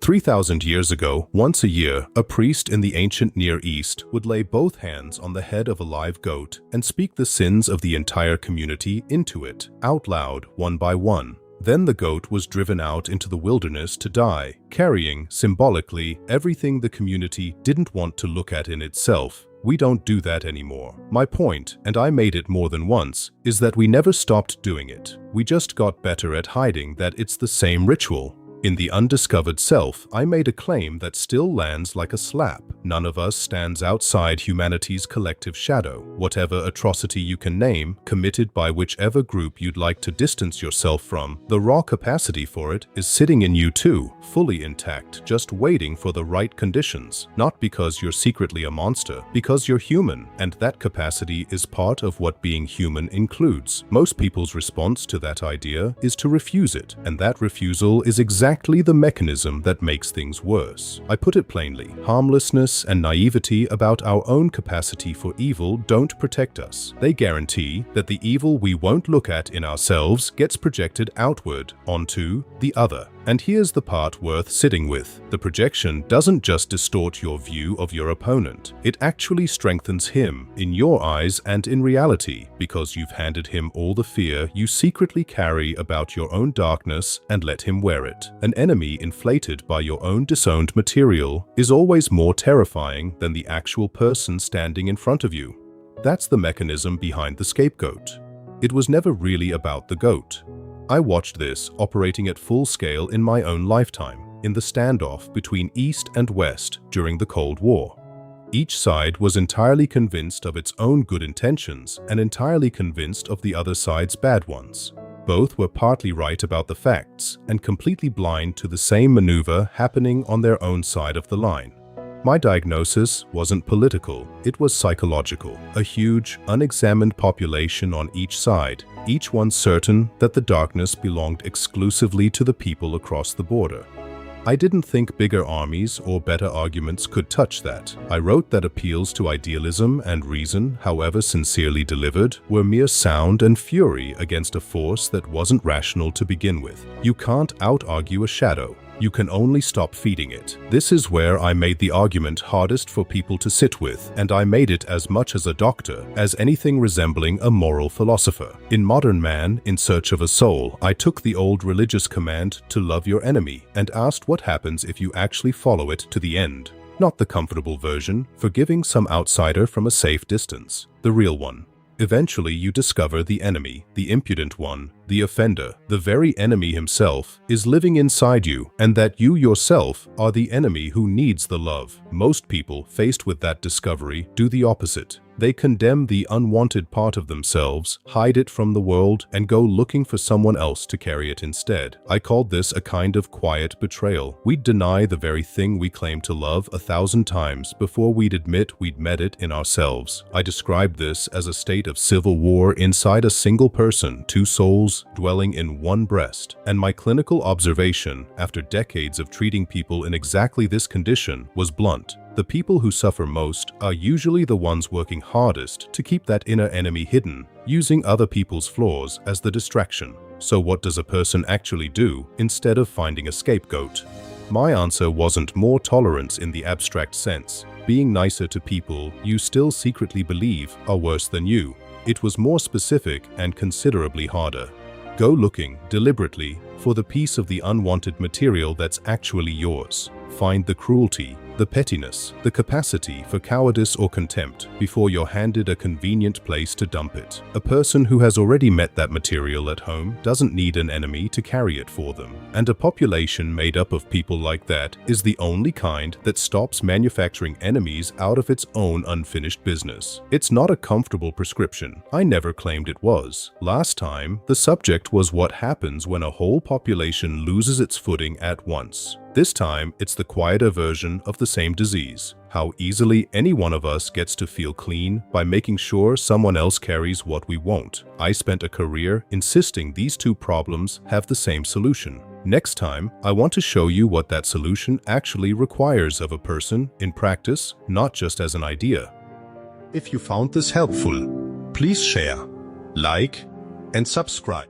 3,000 years ago, once a year, a priest in the ancient Near East would lay both hands on the head of a live goat and speak the sins of the entire community into it, out loud, one by one. Then the goat was driven out into the wilderness to die, carrying, symbolically, everything the community didn't want to look at in itself. We don't do that anymore. My point, and I made it more than once, is that we never stopped doing it. We just got better at hiding that it's the same ritual. In The Undiscovered Self, I made a claim that still lands like a slap. None of us stands outside humanity's collective shadow. Whatever atrocity you can name, committed by whichever group you'd like to distance yourself from, the raw capacity for it is sitting in you too, fully intact, just waiting for the right conditions. Not because you're secretly a monster, because you're human, and that capacity is part of what being human includes. Most people's response to that idea is to refuse it, and that refusal is exactly the mechanism that makes things worse. I put it plainly, harmlessness and naivety about our own capacity for evil don't protect us. They guarantee that the evil we won't look at in ourselves gets projected outward, onto the other. And here's the part worth sitting with. The projection doesn't just distort your view of your opponent. It actually strengthens him, in your eyes and in reality, because you've handed him all the fear you secretly carry about your own darkness and let him wear it. An enemy inflated by your own disowned material is always more terrifying than the actual person standing in front of you. That's the mechanism behind the scapegoat. It was never really about the goat. I watched this operating at full scale in my own lifetime, in the standoff between East and West during the Cold War. Each side was entirely convinced of its own good intentions and entirely convinced of the other side's bad ones. Both were partly right about the facts and completely blind to the same maneuver happening on their own side of the line. My diagnosis wasn't political, it was psychological. A huge, unexamined population on each side, each one certain that the darkness belonged exclusively to the people across the border. I didn't think bigger armies or better arguments could touch that. I wrote that appeals to idealism and reason, however sincerely delivered, were mere sound and fury against a force that wasn't rational to begin with. You can't out-argue a shadow. You can only stop feeding it. This is where I made the argument hardest for people to sit with, and I made it as much as a doctor, as anything resembling a moral philosopher. In Modern Man, In Search of a Soul, I took the old religious command to love your enemy and asked what happens if you actually follow it to the end. Not the comfortable version, forgiving some outsider from a safe distance. The real one. Eventually you discover the enemy, the impudent one, the offender, the very enemy himself, is living inside you, and that you yourself are the enemy who needs the love. Most people, faced with that discovery, do the opposite. They condemn the unwanted part of themselves, hide it from the world, and go looking for someone else to carry it instead. I called this a kind of quiet betrayal. We'd deny the very thing we claim to love 1,000 times before we'd admit we'd met it in ourselves. I described this as a state of civil war inside a single person, two souls dwelling in one breast. And my clinical observation, after decades of treating people in exactly this condition, was blunt. The people who suffer most are usually the ones working hardest to keep that inner enemy hidden, using other people's flaws as the distraction. So what does a person actually do instead of finding a scapegoat? My answer wasn't more tolerance in the abstract sense, being nicer to people you still secretly believe are worse than you. It was more specific and considerably harder. Go looking, deliberately, for the piece of the unwanted material that's actually yours. Find the cruelty, the pettiness, the capacity for cowardice or contempt before you're handed a convenient place to dump it. A person who has already met that material at home doesn't need an enemy to carry it for them. And a population made up of people like that is the only kind that stops manufacturing enemies out of its own unfinished business. It's not a comfortable prescription. I never claimed it was. Last time, the subject was what happens when a whole population loses its footing at once. This time, it's the quieter version of the same disease. How easily any one of us gets to feel clean by making sure someone else carries what we won't. I spent a career insisting these two problems have the same solution. Next time, I want to show you what that solution actually requires of a person in practice, not just as an idea. If you found this helpful, please share, like, and subscribe.